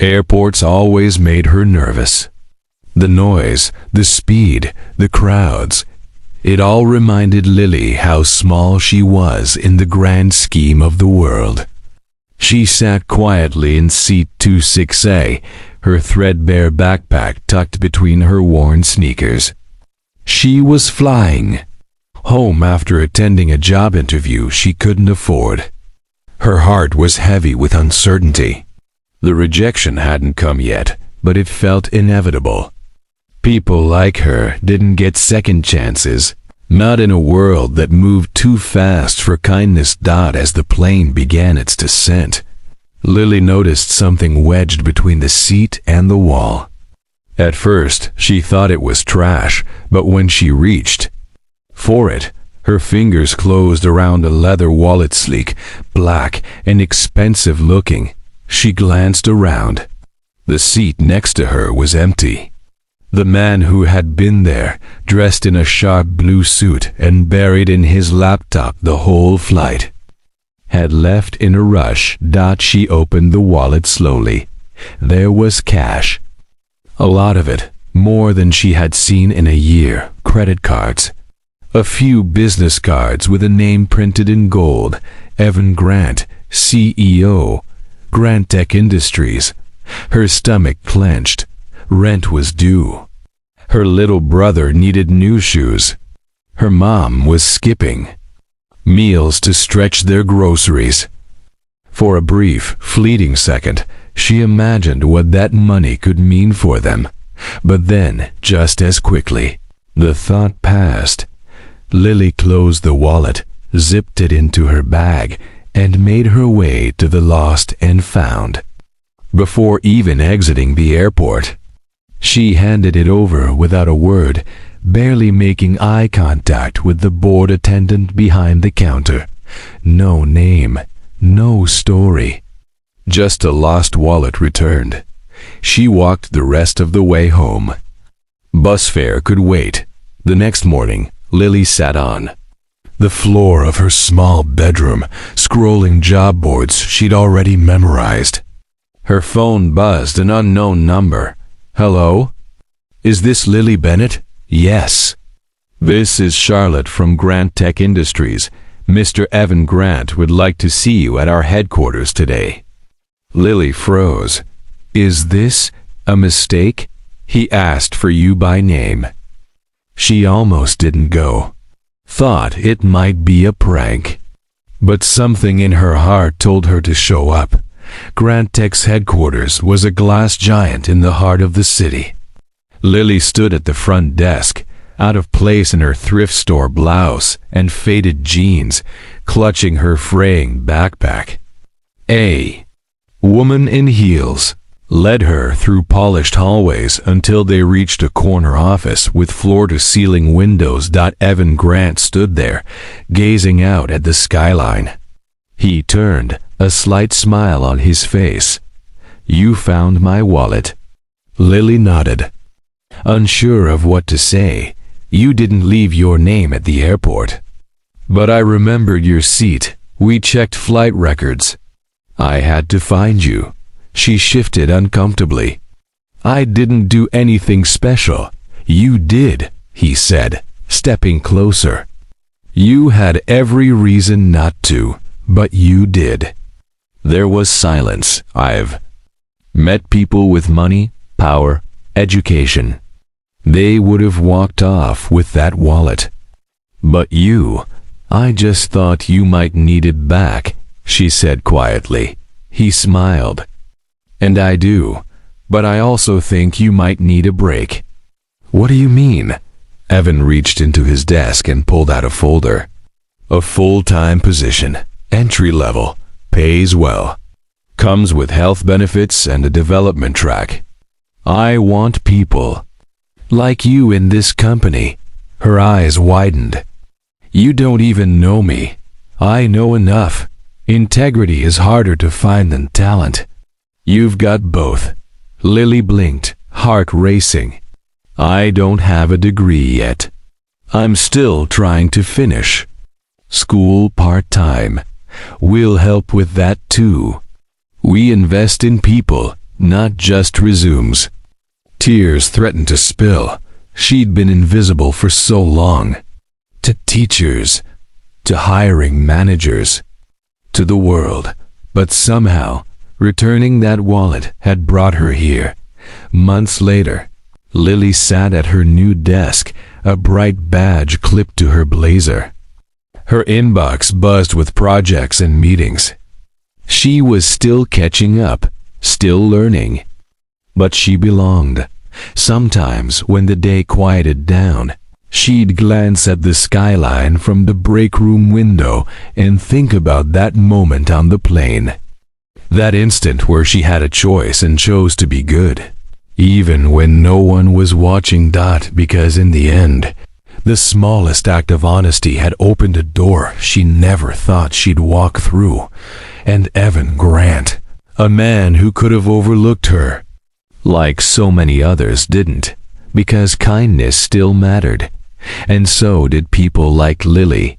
Airports always made her nervous. The noise, the speed, the crowds, it all reminded Lily how small she was in the grand scheme of the world. She sat quietly in seat 26A, her threadbare backpack tucked between her worn sneakers. She was flying home after attending a job interview she couldn't afford. Her heart was heavy with uncertainty. The rejection hadn't come yet, but it felt inevitable. People like her didn't get second chances, not in a world that moved too fast for kindness. As the plane began its descent, Lily noticed something wedged between the seat and the wall. At first, she thought it was trash, but when she reached for it, her fingers closed around a leather wallet, sleek, black, and expensive looking. She glanced around. The seat next to her was empty. The man who had been there, dressed in a sharp blue suit and buried in his laptop the whole flight, had left in a rush. She opened the wallet slowly. There was cash. A lot of it, more than she had seen in a year. Credit cards. A few business cards with a name printed in gold. Evan Grant, CEO, Grant Tech Industries. Her stomach clenched. Rent was due. Her little brother needed new shoes. Her mom was skipping meals to stretch their groceries. For a brief, fleeting second, she imagined what that money could mean for them. But then, just as quickly, the thought passed. Lily closed the wallet, zipped it into her bag, and made her way to the lost and found. Before even exiting the airport, she handed it over without a word, barely making eye contact with the bored attendant behind the counter. No name, no story. Just a lost wallet returned. She walked the rest of the way home. Bus fare could wait. The next morning, Lily sat on the floor of her small bedroom, scrolling job boards she'd already memorized. Her phone buzzed, an unknown number. Hello? Is this Lily Bennett? Yes. This is Charlotte from Grant Tech Industries. Mr. Evan Grant would like to see you at our headquarters today. Lily froze. Is this a mistake? He asked for you by name. She almost didn't go. Thought it might be a prank. But something in her heart told her to show up. Grant Tech's headquarters was a glass giant in the heart of the city. Lily stood at the front desk, out of place in her thrift store blouse and faded jeans, clutching her fraying backpack. A woman in heels led her through polished hallways until they reached a corner office with floor-to-ceiling windows. Evan Grant stood there, gazing out at the skyline. He turned, a slight smile on his face. You found my wallet. Lily nodded, unsure of what to say. You didn't leave your name at the airport. But I remembered your seat. We checked flight records. I had to find you. She shifted uncomfortably. I didn't do anything special. You did, he said, stepping closer. You had every reason not to, but you did. There was silence. I've met people with money, power, education. They would have walked off with that wallet. But you, I just thought you might need it back, she said quietly. He smiled. And I do, but I also think you might need a break. What do you mean? Evan reached into his desk and pulled out a folder. A full-time position, entry level, pays well. Comes with health benefits and a development track. I want people like you in this company. Her eyes widened. You don't even know me. I know enough. Integrity is harder to find than talent. You've got both. Lily blinked, heart racing. I don't have a degree yet. I'm still trying to finish school part-time. We'll help with that too. We invest in people. not just resumes. Tears threatened to spill. She'd been invisible for so long. To teachers, to hiring managers, to the world. But somehow, returning that wallet had brought her here. Months later, Lily sat at her new desk, a bright badge clipped to her blazer. Her inbox buzzed with projects and meetings. She was still catching up, still learning. But she belonged. Sometimes, when the day quieted down, she'd glance at the skyline from the break room window and think about that moment on the plane. That instant where she had a choice and chose to be good, even when no one was watching. Because in the end, the smallest act of honesty had opened a door she never thought she'd walk through. And Evan Grant, a man who could have overlooked her, like so many others, didn't, because kindness still mattered. And so did people like Lily.